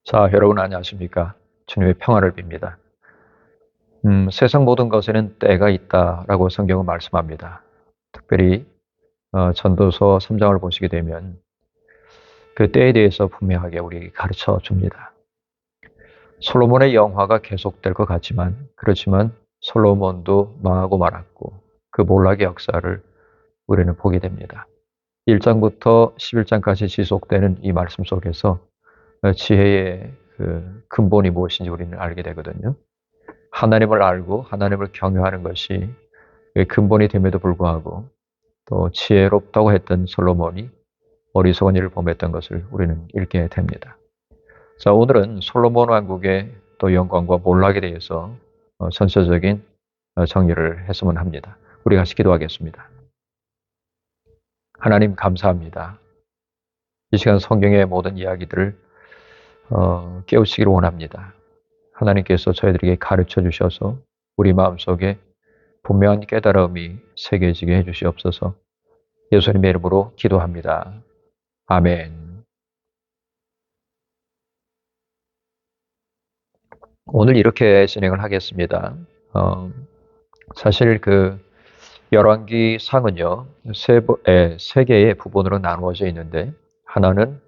자, 여러분 안녕하십니까? 주님의 평안을 빕니다. 세상 모든 것에는 때가 있다라고 성경은 말씀합니다. 특별히 전도서 3장을 보시게 되면 그 때에 대해서 분명하게 우리에게 가르쳐 줍니다. 솔로몬의 영화가 계속될 것 같지만 그렇지만 솔로몬도 망하고 말았고 그 몰락의 역사를 우리는 보게 됩니다. 1장부터 11장까지 지속되는 이 말씀 속에서 지혜의 그 근본이 무엇인지 우리는 알게 되거든요. 하나님을 알고 하나님을 경외하는 것이 근본이 됨에도 불구하고 또 지혜롭다고 했던 솔로몬이 어리석은 일을 범했던 것을 우리는 읽게 됩니다. 자, 오늘은 솔로몬 왕국의 또 영광과 몰락에 대해서 전체적인 정리를 했으면 합니다. 우리 같이 기도하겠습니다. 하나님 감사합니다. 이 시간 성경의 모든 이야기들을 깨우치기를 원합니다. 하나님께서 저희들에게 가르쳐 주셔서 우리 마음속에 분명한 깨달음이 새겨지게 해주시옵소서. 예수님의 이름으로 기도합니다. 아멘. 오늘 이렇게 진행을 하겠습니다. 사실 그 열왕기 상은요, 세 개의 부분으로 나누어져 있는데, 하나는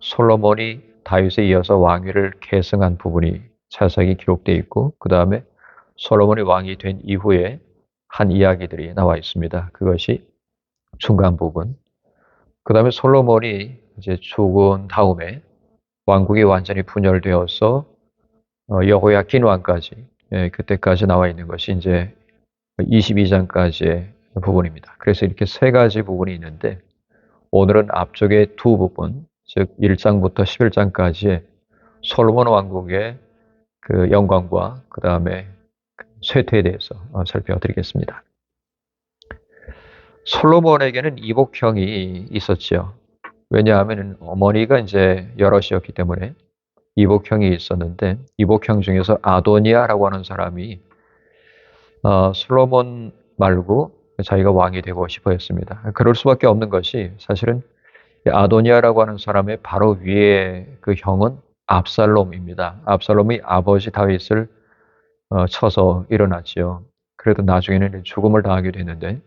솔로몬이 다윗에 이어서 왕위를 계승한 부분이 자세하게 기록되어 있고, 그 다음에 솔로몬이 왕이 된 이후에 한 이야기들이 나와 있습니다. 그것이 중간 부분. 그 다음에 솔로몬이 이제 죽은 다음에 왕국이 완전히 분열되어서 여호야킨 왕까지, 그때까지 나와 있는 것이 이제 22장까지의 부분입니다. 그래서 이렇게 세 가지 부분이 있는데 오늘은 앞쪽의 두 부분, 즉 1장부터 11장까지의 솔로몬 왕국의 그 영광과 그 다음에 쇠퇴에 대해서 살펴드리겠습니다. 솔로몬에게는 이복형이 있었지요. 왜냐하면 어머니가 이제 여럿이었기 때문에 이복형이 있었는데 이복형 중에서 아도니아라고 하는 사람이 솔로몬 말고 자기가 왕이 되고 싶어 했습니다. 그럴 수밖에 없는 것이 사실은 아도니아라고 하는 사람의 바로 위에 그 형은 압살롬입니다. 압살롬이 아버지 다윗을 쳐서 일어났지요. 그래도 나중에는 죽음을 당하게 됐는데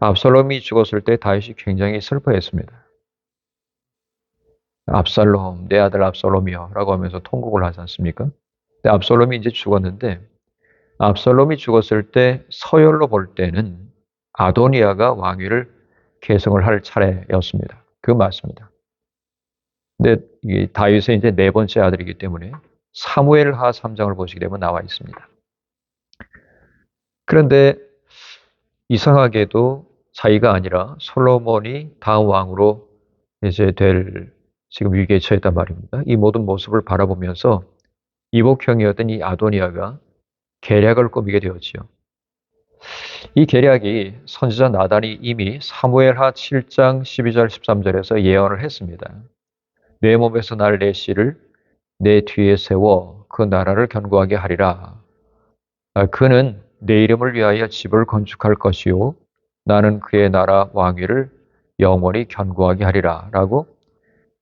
압살롬이 죽었을 때 다윗이 굉장히 슬퍼했습니다. 압살롬, 내 아들 압살롬이여 라고 하면서 통곡을 하지 않습니까? 근데 압살롬이 이제 죽었는데 압살롬이 죽었을 때 서열로 볼 때는 아도니아가 왕위를 계승을 할 차례였습니다. 그 맞습니다. 근데 이 다윗의 이제 네 번째 아들이기 때문에 사무엘하 3장을 보시게 되면 나와 있습니다. 그런데 이상하게도 자기가 아니라 솔로몬이 다음 왕으로 이제 될 지금 위기에 처했단 말입니다. 이 모든 모습을 바라보면서 이복형이었던 이 아도니아가 계략을 꾸미게 되었지요. 이 계략이 선지자 나단이 이미 사무엘하 7장 12절 13절에서 예언을 했습니다. 내 몸에서 날 내 씨를 내 뒤에 세워 그 나라를 견고하게 하리라. 그는 내 이름을 위하여 집을 건축할 것이요 나는 그의 나라 왕위를 영원히 견고하게 하리라 라고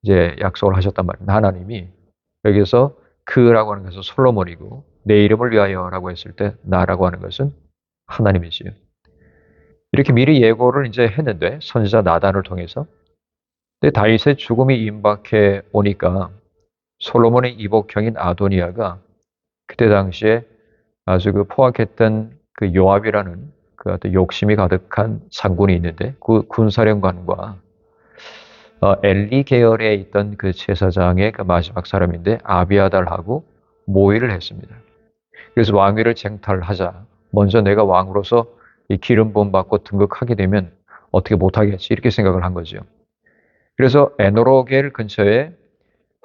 이제 약속을 하셨단 말입니다. 하나님이 여기서 그라고 하는 것은 솔로몬이고 내 이름을 위하여라고 했을 때 나라고 하는 것은 하나님이지요. 이렇게 미리 예고를 이제 했는데 선지자 나단을 통해서 근데 다윗의 죽음이 임박해 오니까 솔로몬의 이복형인 아도니아가 그때 당시에 아주 그 포악했던 그 요압이라는 그 어떤 욕심이 가득한 장군이 있는데 그 군사령관과 엘리 계열에 있던 그 제사장의 그 마지막 사람인데 아비아달하고 모의를 했습니다. 그래서 왕위를 쟁탈하자. 먼저 내가 왕으로서 이 기름 부음 받고 등극하게 되면 어떻게 못하겠지 이렇게 생각을 한 거죠. 그래서 에노로겔 근처에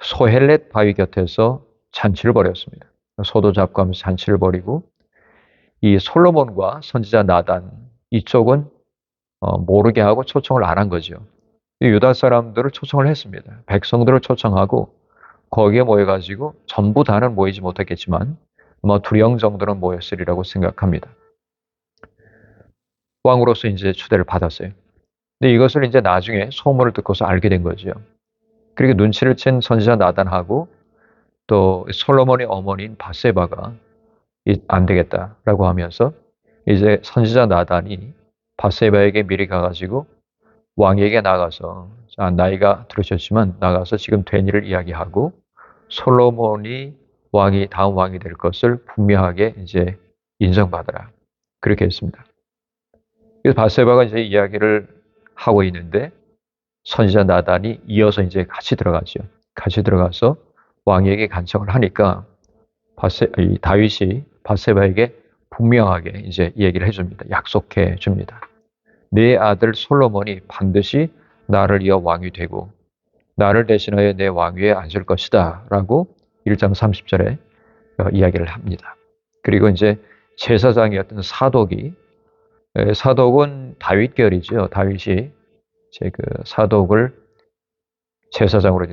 소헬렛 바위 곁에서 잔치를 벌였습니다. 소도 잡고 하면서 잔치를 벌이고 이 솔로몬과 선지자 나단 이쪽은 모르게 하고 초청을 안 한 거죠. 유다 사람들을 초청을 했습니다. 백성들을 초청하고 거기에 모여가지고 전부 다는 모이지 못했겠지만 아마 두령 정도는 모였으리라고 생각합니다. 왕으로서 이제 추대를 받았어요. 근데 이것을 이제 나중에 소문을 듣고서 알게 된 거죠. 그리고 눈치를 챈 선지자 나단하고 또 솔로몬의 어머니인 바세바가 안 되겠다라고 하면서 이제 선지자 나단이 바세바에게 미리 가가지고 왕에게 나가서 자, 나이가 들으셨지만 나가서 지금 된 일을 이야기하고 솔로몬이 다음 왕이 될 것을 분명하게 이제 인정받아라. 그렇게 했습니다. 그래서 바세바가 이제 이야기를 하고 있는데 선지자 나단이 이어서 이제 같이 들어가죠. 같이 들어가서 왕에게 간청을 하니까 다윗이 바세바에게 분명하게 이제 얘기를 해줍니다. 약속해 줍니다. 내 아들 솔로몬이 반드시 나를 이어 왕이 되고 나를 대신하여 내 왕위에 앉을 것이다 라고 1장 30절에 이야기를 합니다. 그리고 이제 제사장이었던 사독은 다윗계열이죠. 다윗이 이제 그 사독을 제사장으로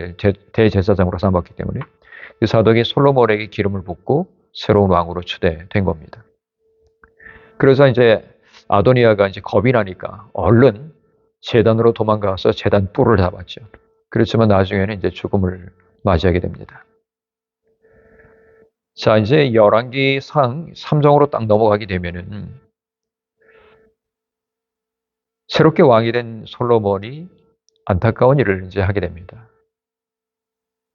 대제사장으로 삼았기 때문에 그 사독이 솔로몬에게 기름을 붓고 새로운 왕으로 추대된 겁니다. 그래서 이제 아도니아가 이제 겁이 나니까 얼른 제단으로 도망가서 제단 뿔을 잡았죠. 그렇지만 나중에는 이제 죽음을 맞이하게 됩니다. 자, 이제 열왕기상 3장으로 딱 넘어가게 되면은 새롭게 왕이 된 솔로몬이 안타까운 일을 이제 하게 됩니다.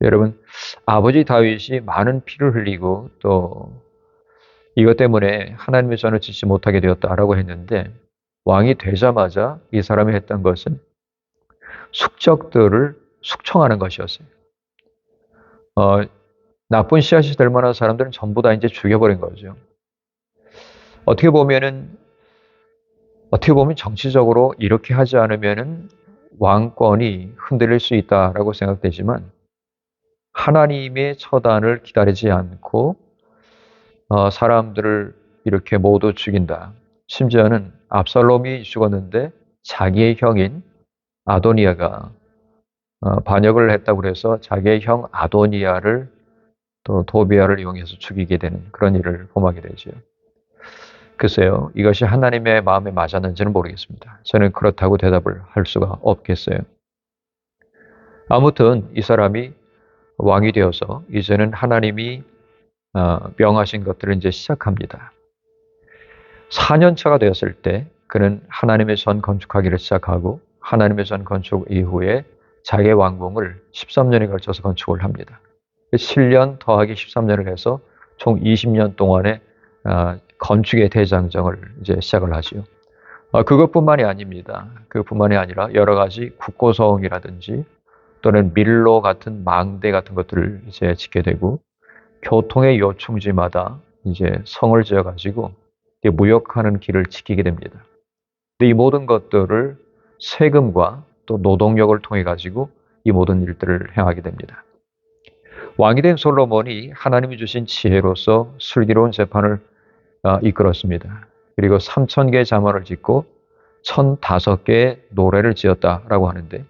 여러분, 아버지 다윗이 많은 피를 흘리고 또 이것 때문에 하나님의 전을 짓지 못하게 되었다라고 했는데 왕이 되자마자 이 사람이 했던 것은 숙적들을 숙청하는 것이었어요. 나쁜 씨앗이 될 만한 사람들은 전부 다 이제 죽여버린 거죠. 어떻게 보면 정치적으로 이렇게 하지 않으면은 왕권이 흔들릴 수 있다라고 생각되지만 하나님의 처단을 기다리지 않고 사람들을 이렇게 모두 죽인다. 심지어는 압살롬이 죽었는데 자기의 형인 아도니아가 반역을 했다고 해서 자기의 형 아도니아를 또 도비아를 이용해서 죽이게 되는 그런 일을 범하게 되죠. 글쎄요, 이것이 하나님의 마음에 맞았는지는 모르겠습니다. 저는 그렇다고 대답을 할 수가 없겠어요. 아무튼 이 사람이 왕이 되어서 이제는 하나님이 명하신 것들을 이제 시작합니다. 4년 차가 되었을 때 그는 하나님의 전 건축하기를 시작하고 하나님의 전 건축 이후에 자기의 왕궁을 13년에 걸쳐서 건축을 합니다. 7년 더하기 13년을 해서 총 20년 동안의 건축의 대장정을 이제 시작을 하지요. 그것뿐만이 아닙니다. 그뿐만이 아니라 여러 가지 국고성이라든지 또는 밀로 같은 망대 같은 것들을 이제 짓게 되고 교통의 요충지마다 이제 성을 지어가지고 무역하는 길을 지키게 됩니다. 근데 이 모든 것들을 세금과 또 노동력을 통해 가지고 이 모든 일들을 행하게 됩니다. 왕이 된 솔로몬이 하나님이 주신 지혜로서 슬기로운 재판을 이끌었습니다. 그리고 3,000개의 잠언을 짓고 1,005개의 노래를 지었다라고 하는데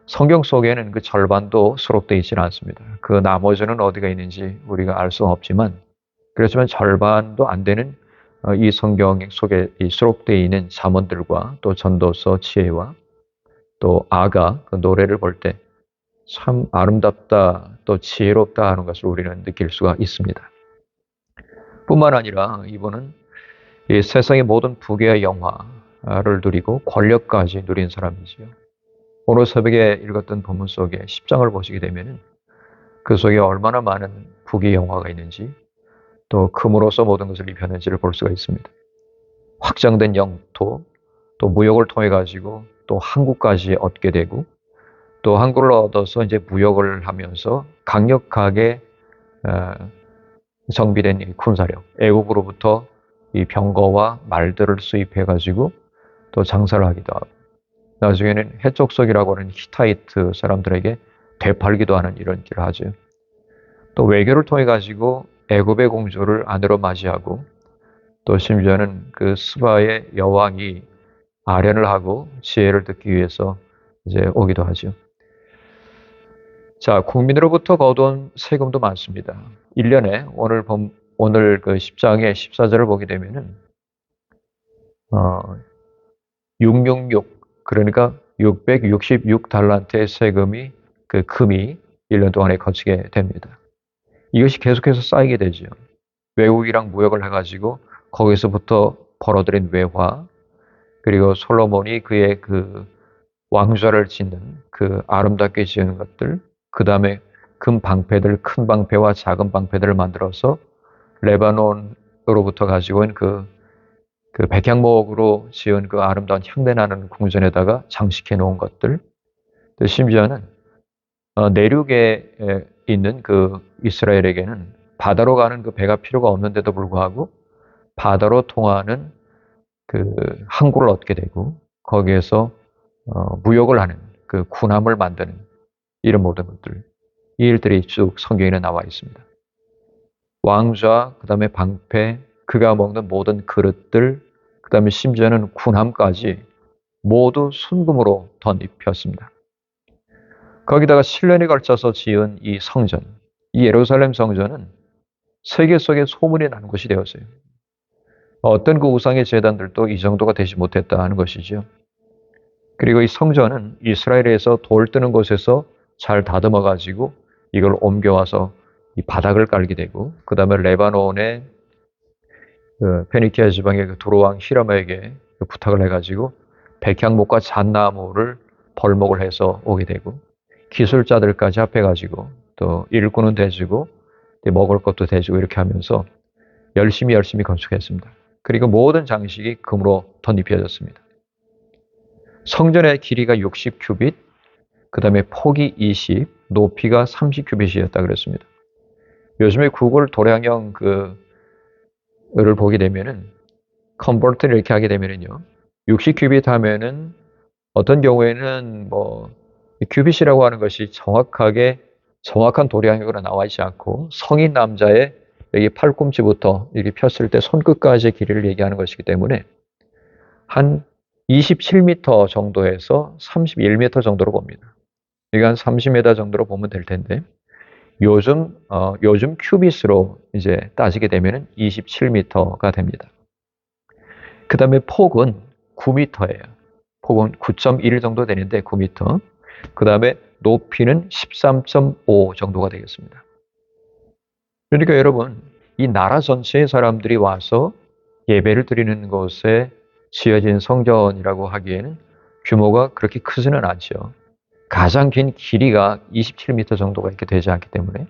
성경 속에는 그 절반도 수록되어 있지는 않습니다. 그 나머지는 어디가 있는지 우리가 알 수는 없지만 그렇지만 절반도 안 되는 이 성경 속에 수록되어 있는 잠언들과 또 전도서 지혜와 또 아가 그 노래를 볼 때 참 아름답다 또 지혜롭다 하는 것을 우리는 느낄 수가 있습니다. 뿐만 아니라 이분은 이 세상의 모든 부귀와 영화를 누리고 권력까지 누린 사람이지요. 오늘 새벽에 읽었던 본문 속에 10장을 보시게 되면 그 속에 얼마나 많은 부귀 영화가 있는지 또 금으로써 모든 것을 입혔는지를 볼 수가 있습니다. 확장된 영토, 또 무역을 통해 가지고 또 항구까지 얻게 되고 또 항구를 얻어서 이제 무역을 하면서 강력하게 정비된 이 군사력, 애국으로부터 이 병거와 말들을 수입해 가지고 또 장사를 하기도 하고 나중에는 해족속이라고 하는 히타이트 사람들에게 되팔기도 하는 이런 일을 하죠. 또 외교를 통해 가지고 애굽의 공주를 아내로 맞이하고 또 심지어는 그 스바의 여왕이 아련을 하고 지혜를 듣기 위해서 이제 오기도 하죠. 자, 국민으로부터 거둔 세금도 많습니다. 1년에 오늘 그 10장의 14절을 보게 되면은 666 그러니까 666달란트의 세금이 그 금이 1년 동안에 거치게 됩니다. 이것이 계속해서 쌓이게 되죠. 외국이랑 무역을 해가지고 거기서부터 벌어들인 외화, 그리고 솔로몬이 그의 그 왕좌를 짓는 그 아름답게 지은 것들, 그 다음에 금 방패들, 큰 방패와 작은 방패들을 만들어서 레바논으로부터 가지고 온 그 백향목으로 지은 그 아름다운 향내나는 궁전에다가 장식해 놓은 것들, 또 심지어는 내륙에 있는 그 이스라엘에게는 바다로 가는 그 배가 필요가 없는데도 불구하고 바다로 통하는 그 항구를 얻게 되고 거기에서 무역을 하는 그 군함을 만드는 이런 모든 것들, 이 일들이 쭉 성경에는 나와 있습니다. 왕좌, 그 다음에 방패, 그가 먹는 모든 그릇들, 그 다음에 심지어는 군함까지 모두 순금으로 덧입혔습니다. 거기다가 7년에 걸쳐서 지은 이 성전, 이 예루살렘 성전은 세계 속에 소문이 나는 곳이 되었어요. 어떤 그 우상의 제단들도 이 정도가 되지 못했다 하는 것이죠. 그리고 이 성전은 이스라엘에서 돌 뜨는 곳에서 잘 다듬어 가지고 이걸 옮겨와서 이 바닥을 깔게 되고, 그 다음에 레바논의 그 페니키아 지방의 그 두로왕 히람에게 그 부탁을 해가지고 백향목과 잣나무를 벌목을 해서 오게 되고, 기술자들까지 합해가지고 또 일꾼은 대주고 먹을 것도 대주고 이렇게 하면서 열심히 건축했습니다. 그리고 모든 장식이 금으로 덧입혀졌습니다. 성전의 길이가 60규빗, 그 다음에 폭이 20, 높이가 30규빗이었다 그랬습니다. 요즘에 구글 도량형 그를 보게 되면은 컨버트를 이렇게 하게 되면은요, 60규빗 하면은 어떤 경우에는 뭐 규빗이라고 하는 것이 정확한 도량형으로 나와 있지 않고 성인 남자의 여기 팔꿈치부터 이렇게 폈을 때 손끝까지의 길이를 얘기하는 것이기 때문에 한 27m 정도에서 31m 정도로 봅니다. 이게 한 30m 정도로 보면 될 텐데, 요즘 큐빗으로 이제 따지게 되면은 27m가 됩니다. 그 다음에 폭은 9m예요. 폭은 9.1 정도 되는데 9m. 그 다음에 높이는 13.5 정도가 되겠습니다. 그러니까 여러분, 이 나라 전체의 사람들이 와서 예배를 드리는 곳에 지어진 성전이라고 하기에는 규모가 그렇게 크지는 않죠. 가장 긴 길이가 27m 정도가 이렇게 되지 않기 때문에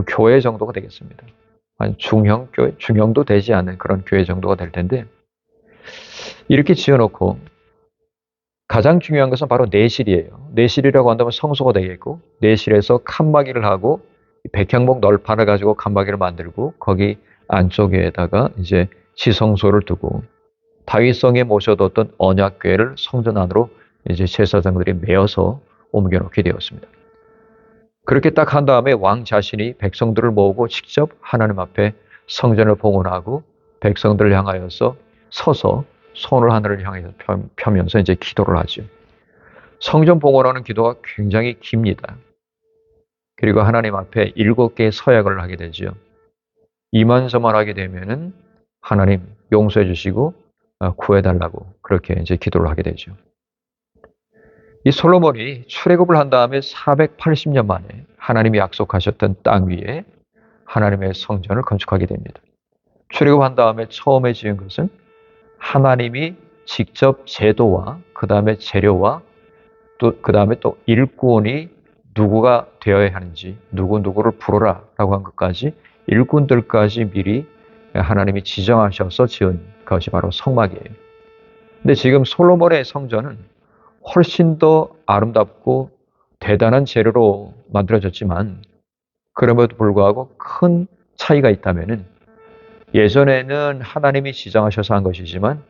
교회 정도가 되겠습니다. 한 중형도 되지 않는 그런 교회 정도가 될 텐데, 이렇게 지어놓고 가장 중요한 것은 바로 내실이에요. 내실이라고 한다면 성소가 되겠고, 내실에서 칸막이를 하고 백향목 널판을 가지고 칸막이를 만들고 거기 안쪽에다가 이제 지성소를 두고 다윗성에 모셔뒀던 언약궤를 성전 안으로 이제 제사장들이 메어서 옮겨놓게 되었습니다. 그렇게 딱 한 다음에 왕 자신이 백성들을 모으고 직접 하나님 앞에 성전을 봉헌하고 백성들을 향하여서 서서 손을 하늘을 향해서 펴면서 이제 기도를 하죠. 성전 봉헌하는 기도가 굉장히 깁니다. 그리고 하나님 앞에 7개의 서약을 하게 되죠. 이만저만하게 되면은 하나님 용서해 주시고 구해달라고 그렇게 이제 기도를 하게 되죠. 이 솔로몬이 출애굽을 한 다음에 480년 만에 하나님이 약속하셨던 땅 위에 하나님의 성전을 건축하게 됩니다. 출애굽한 다음에 처음에 지은 것은 하나님이 직접 제도와 그 다음에 재료와 또 그 다음에 또 일꾼이 누구가 되어야 하는지 누구를 부르라 라고 한 것까지 일꾼들까지 미리 하나님이 지정하셔서 지은 것이 바로 성막이에요. 근데 지금 솔로몬의 성전은 훨씬 더 아름답고 대단한 재료로 만들어졌지만, 그럼에도 불구하고 큰 차이가 있다면은, 예전에는 하나님이 지정하셔서 한 것이지만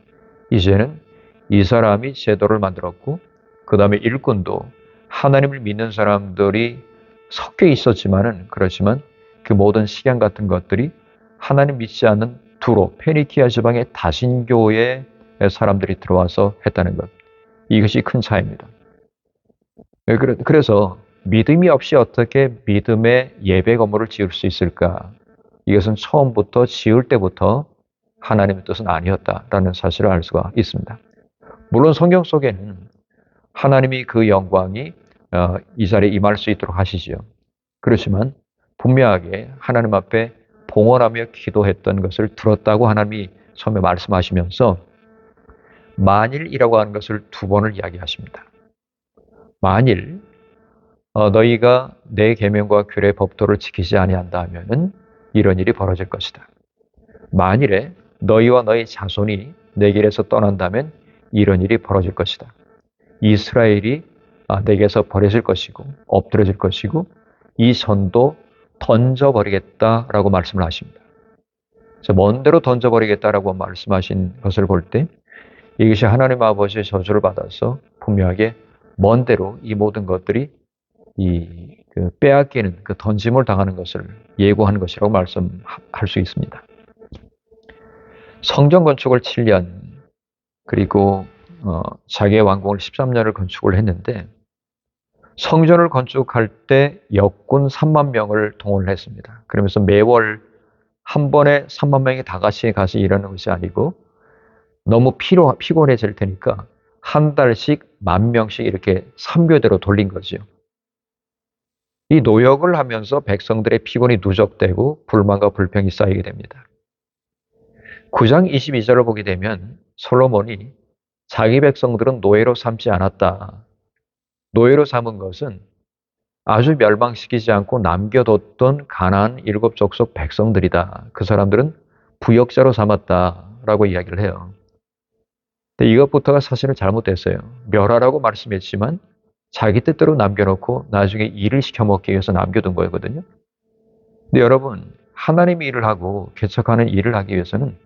이제는 이 사람이 제도를 만들었고 그 다음에 일꾼도 하나님을 믿는 사람들이 섞여 있었지만은, 그렇지만 그 모든 식양 같은 것들이 하나님 믿지 않는 두로 페니키아 지방의 다신교의 사람들이 들어와서 했다는 것, 이것이 큰 차이입니다. 그래서 믿음이 없이 어떻게 믿음의 예배 건물을 지을 수 있을까? 이것은 처음부터 지을 때부터 하나님의 뜻은 아니었다라는 사실을 알 수가 있습니다. 물론 성경 속에는 하나님이 그 영광이 이 자리에 임할 수 있도록 하시지요. 그렇지만 분명하게 하나님 앞에 봉헌하며 기도했던 것을 들었다고 하나님이 처음에 말씀하시면서 만일이라고 하는 것을 두 번을 이야기하십니다. 만일 너희가 내 계명과 규례 법도를 지키지 아니한다 하면은 이런 일이 벌어질 것이다. 만일에 너희와 너희 자손이 내 길에서 떠난다면 이런 일이 벌어질 것이다. 이스라엘이 내게서 버려질 것이고 엎드려질 것이고 이 전도 던져버리겠다라고 말씀을 하십니다. 먼 데로 던져버리겠다라고 말씀하신 것을 볼 때 이것이 하나님 아버지의 저주를 받아서 분명하게 먼 데로 이 모든 것들이 빼앗기는 그 던짐을 당하는 것을 예고하는 것이라고 말씀할 수 있습니다. 성전 건축을 7년 그리고 자기의 왕궁을 13년을 건축을 했는데 성전을 건축할 때 역군 3만 명을 동원을 했습니다. 그러면서 매월 한 번에 3만 명이 다 같이 가서 일하는 것이 아니고 너무 피곤해질 테니까 한 달씩 10,000명씩 이렇게 3교대로 돌린 거죠. 이 노역을 하면서 백성들의 피곤이 누적되고 불만과 불평이 쌓이게 됩니다. 9장 22절을 보게 되면 솔로몬이 자기 백성들은 노예로 삼지 않았다. 노예로 삼은 것은 아주 멸망시키지 않고 남겨뒀던 가나안 7족속 백성들이다. 그 사람들은 부역자로 삼았다라고 이야기를 해요. 근데 이것부터가 사실은 잘못됐어요. 멸하라고 말씀했지만 자기 뜻대로 남겨놓고 나중에 일을 시켜먹기 위해서 남겨둔 거거든요. 근데 여러분, 하나님이 일을 하고 개척하는 일을 하기 위해서는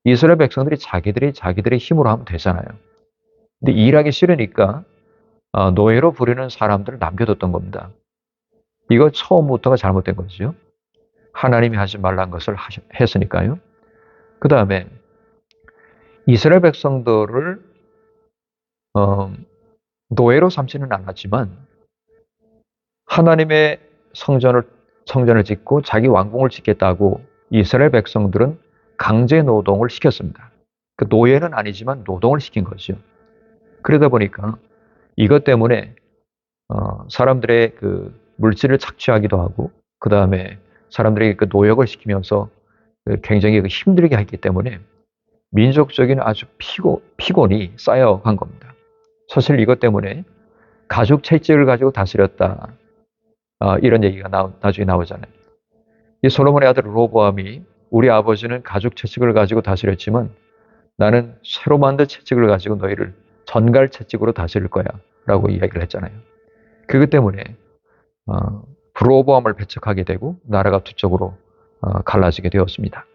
이스라엘 백성들이 자기들의 힘으로 하면 되잖아요. 근데 일하기 싫으니까 노예로 부리는 사람들을 남겨뒀던 겁니다. 이거 처음부터가 잘못된 거죠. 하나님이 하지 말란 것을 했으니까요. 그 다음에 이스라엘 백성들을 노예로 삼지는 않았지만 하나님의 성전을 짓고 자기 왕궁을 짓겠다고 이스라엘 백성들은 강제 노동을 시켰습니다. 그 노예는 아니지만 노동을 시킨 거죠. 그러다 보니까 이것 때문에 사람들의 그 물질을 착취하기도 하고 그 다음에 사람들에게 그 노역을 시키면서 굉장히 힘들게 했기 때문에 민족적인 아주 피곤이 쌓여간 겁니다. 사실 이것 때문에 가죽 채찍을 가지고 다스렸다. 이런 얘기가 나중에 나오잖아요. 이 솔로몬의 아들 로보암이 우리 아버지는 가죽 채찍을 가지고 다스렸지만 나는 새로 만든 채찍을 가지고 너희를 전갈 채찍으로 다스릴 거야 라고 이야기를 했잖아요. 그것 때문에 로보암을 배척하게 되고 나라가 두 쪽으로 갈라지게 되었습니다.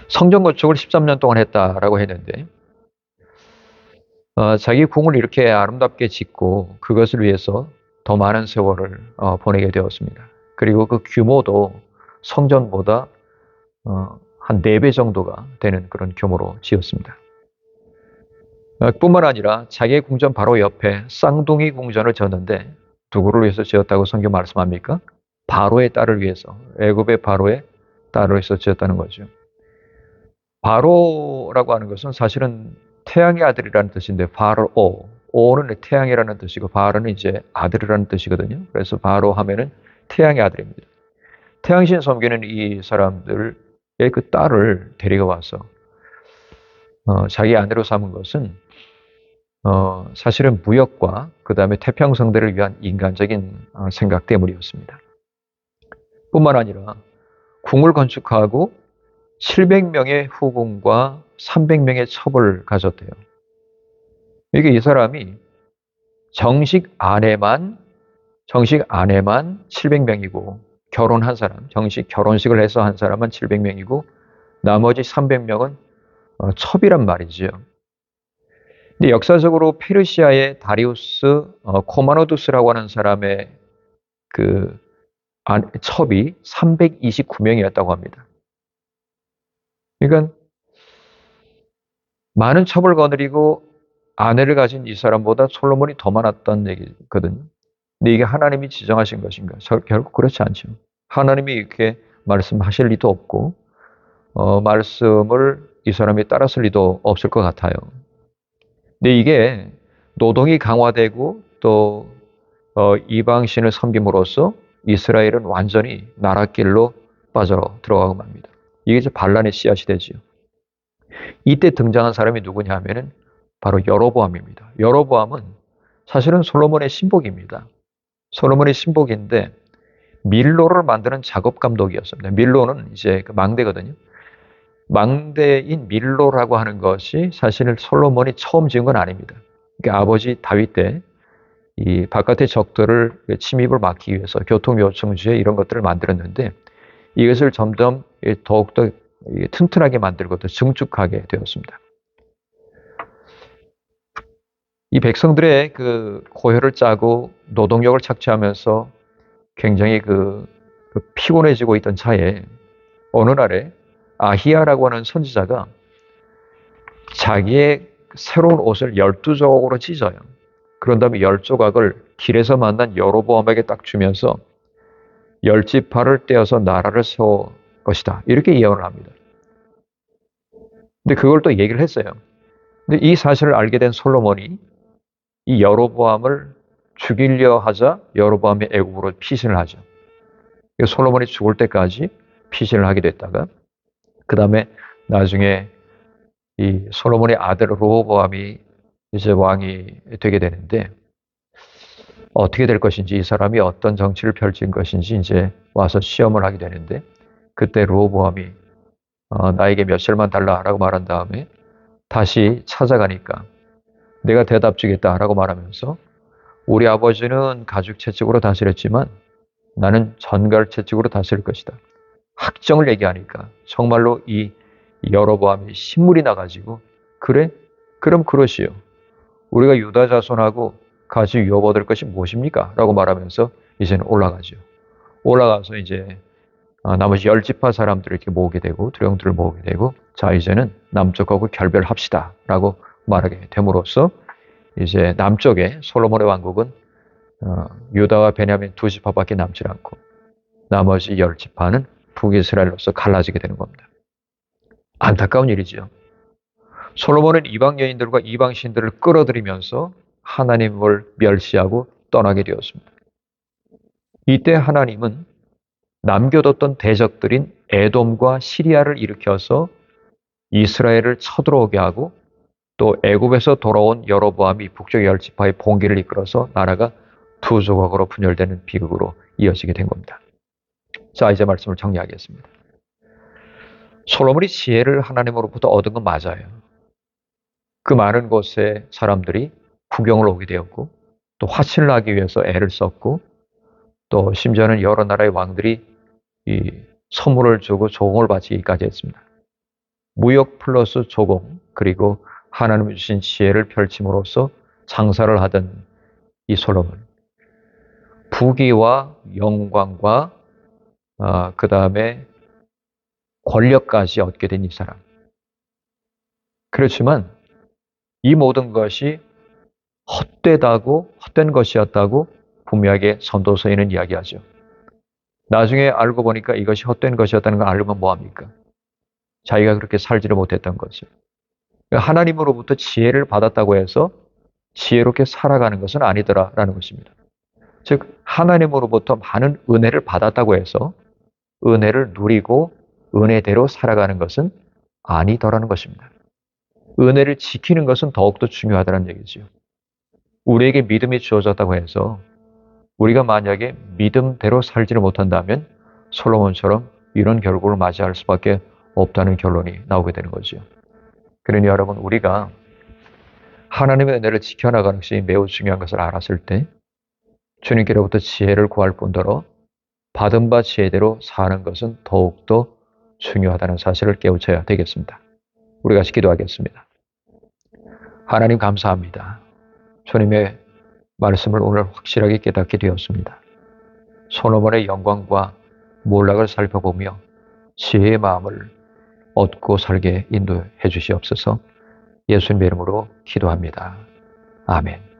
성전 건축을 13년 동안 했다라고 했는데 자기 궁을 이렇게 아름답게 짓고 그것을 위해서 더 많은 세월을 보내게 되었습니다. 그리고 그 규모도 성전보다 한 4배 정도가 되는 그런 규모로 지었습니다. 뿐만 아니라 자기의 궁전 바로 옆에 쌍둥이 궁전을 지었는데 누구를 위해서 지었다고 성경 말씀합니까? 바로의 딸을 위해서, 애굽의 바로의 딸을 위해서 지었다는 거죠. 바로라고 하는 것은 사실은 태양의 아들이라는 뜻인데 오는 태양이라는 뜻이고 바로는 이제 아들이라는 뜻이거든요. 그래서 바로 하면은 태양의 아들입니다. 태양신 섬기는 이 사람들의 그 딸을 데리고 와서 자기 아내로 삼은 것은 사실은 무역과 그 다음에 태평성대를 위한 인간적인 생각 때문이었습니다. 뿐만 아니라 궁을 건축하고 700명의 후궁과 300명의 첩을 가졌대요. 이게 이 사람이 정식 아내만 700명이고 결혼한 사람, 정식 결혼식을 해서 한 사람은 700명이고 나머지 300명은 첩이란 말이죠. 근데 역사적으로 페르시아의 다리우스 코마노두스라고 하는 사람의 그 첩이 329명이었다고 합니다. 그러니까 많은 첩을 거느리고 아내를 가진 이 사람보다 솔로몬이 더 많았다는 얘기거든요. 근데 이게 하나님이 지정하신 것인가? 결국 그렇지 않죠. 하나님이 이렇게 말씀하실 리도 없고 말씀을 이 사람이 따랐을 리도 없을 것 같아요. 근데 이게 노동이 강화되고 또 이방신을 섬김으로써 이스라엘은 완전히 나랏길로 빠져 들어가고 맙니다. 이게 이제 반란의 씨앗이 되지요. 이때 등장한 사람이 누구냐 하면은 바로 여로보암입니다. 여로보암은 사실은 솔로몬의 신복입니다. 솔로몬의 신복인데 밀로를 만드는 작업 감독이었습니다. 밀로는 이제 그 망대거든요. 망대인 밀로라고 하는 것이 사실 솔로몬이 처음 지은 건 아닙니다. 그러니까 아버지 다윗 때 이 바깥의 적들을 침입을 막기 위해서 교통 요청지에 이런 것들을 만들었는데 이것을 점점 더욱더 튼튼하게 만들고 더 증축하게 되었습니다. 이 백성들의 그 고혈을 짜고 노동력을 착취하면서 굉장히 피곤해지고 있던 차에 어느 날에 아히야라고 하는 선지자가 자기의 새로운 옷을 12조각으로 찢어요. 그런 다음에 10조각을 길에서 만난 여로보암에게 딱 주면서 10지파를 떼어서 나라를 세울 것이다. 이렇게 예언을 합니다. 근데 그걸 또 얘기를 했어요. 근데 이 사실을 알게 된 솔로몬이 이 여로보암을 죽이려 하자 여로보암이 애국으로 피신을 하죠. 솔로몬이 죽을 때까지 피신을 하게 됐다가 그 다음에 나중에 이 솔로몬의 아들 르호보암이 이제 왕이 되게 되는데 어떻게 될 것인지 이 사람이 어떤 정치를 펼친 것인지 이제 와서 시험을 하게 되는데 그때 르호보암이 나에게 몇십만 달라라고 말한 다음에 다시 찾아가니까 내가 대답 주겠다라고 말하면서 우리 아버지는 가죽 채찍으로 다스렸지만 나는 전갈 채찍으로 다스릴 것이다. 학정을 얘기하니까 정말로 이 여로보암이 신물이 나가지고 그래? 그럼 그러시오. 우리가 유다 자손하고 같이 유업 얻을 것이 무엇입니까? 라고 말하면서 이제는 올라가죠. 올라가서 이제 나머지 10지파 사람들을 이렇게 모으게 되고 두령들을 모으게 되고 자 이제는 남쪽하고 결별합시다 라고 말하게 됨으로써 이제 남쪽에 솔로몬의 왕국은 유다와 베냐민 두 지파밖에 남지 않고 나머지 10지파는 북이스라엘로서 갈라지게 되는 겁니다. 안타까운 일이지요. 솔로몬은 이방 여인들과 이방 신들을 끌어들이면서 하나님을 멸시하고 떠나게 되었습니다. 이때 하나님은 남겨뒀던 대적들인 에돔과 시리아를 일으켜서 이스라엘을 쳐들어오게 하고 또 애굽에서 돌아온 여로보암이 북쪽 10지파의 봉기를 이끌어서 나라가 두 조각으로 분열되는 비극으로 이어지게 된 겁니다. 자, 이제 말씀을 정리하겠습니다. 솔로몬이 지혜를 하나님으로부터 얻은 건 맞아요. 그 많은 곳에 사람들이 구경을 오게 되었고 또 화친을 하기 위해서 애를 썼고 또 심지어는 여러 나라의 왕들이 이 선물을 주고 조공을 바치기까지 했습니다. 무역 플러스 조공 그리고 하나님이 주신 지혜를 펼침으로써 장사를 하던 이 솔로몬 부귀와 영광과 그 다음에 권력까지 얻게 된 이 사람. 그렇지만 이 모든 것이 헛된 것이었다고 분명하게 선도서에는 이야기하죠. 나중에 알고 보니까 이것이 헛된 것이었다는 걸 알면 뭐합니까? 자기가 그렇게 살지를 못했던 거죠. 하나님으로부터 지혜를 받았다고 해서 지혜롭게 살아가는 것은 아니더라라는 것입니다. 즉 하나님으로부터 많은 은혜를 받았다고 해서 은혜를 누리고 은혜대로 살아가는 것은 아니더라는 것입니다. 은혜를 지키는 것은 더욱더 중요하다는 얘기죠. 우리에게 믿음이 주어졌다고 해서 우리가 만약에 믿음대로 살지를 못한다면 솔로몬처럼 이런 결국을 맞이할 수밖에 없다는 결론이 나오게 되는 거죠. 그러니 여러분 우리가 하나님의 은혜를 지켜나가는 것이 매우 중요한 것을 알았을 때 주님께로부터 지혜를 구할 뿐더러 받은 바 지혜대로 사는 것은 더욱더 중요하다는 사실을 깨우쳐야 되겠습니다. 우리 같이 기도하겠습니다. 하나님 감사합니다. 주님의 말씀을 오늘 확실하게 깨닫게 되었습니다. 솔로몬의 영광과 몰락을 살펴보며 지혜의 마음을 얻고 살게 인도해 주시옵소서. 예수님의 이름으로 기도합니다. 아멘.